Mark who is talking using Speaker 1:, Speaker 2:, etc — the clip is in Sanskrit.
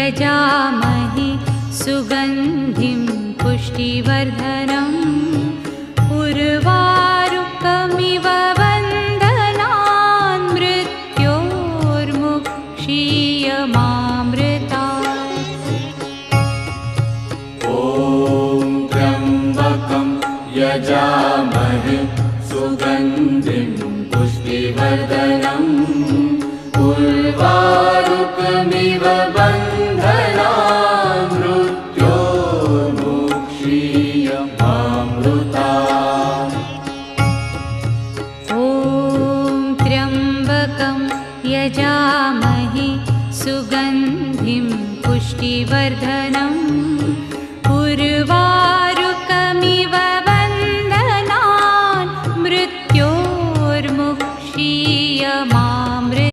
Speaker 1: यजामहे सुगन्धिं पुष्टिवर्धनम् उर्वारुकमिव बन्धनान् मृत्योर्मुक्षीयमामृतात्।
Speaker 2: ॐ त्र्यम्बकं यजामहे सुगन्धिं पुष्टिवर्धनम् उर्वारुकमिव बन्धनान् मृत्योर्मुक्षीयमामृतात्।
Speaker 1: ॐ त्र्यम्बकं यजामहे सुगन्धिं पुष्टिवर्धनम् उर्वारुकमिव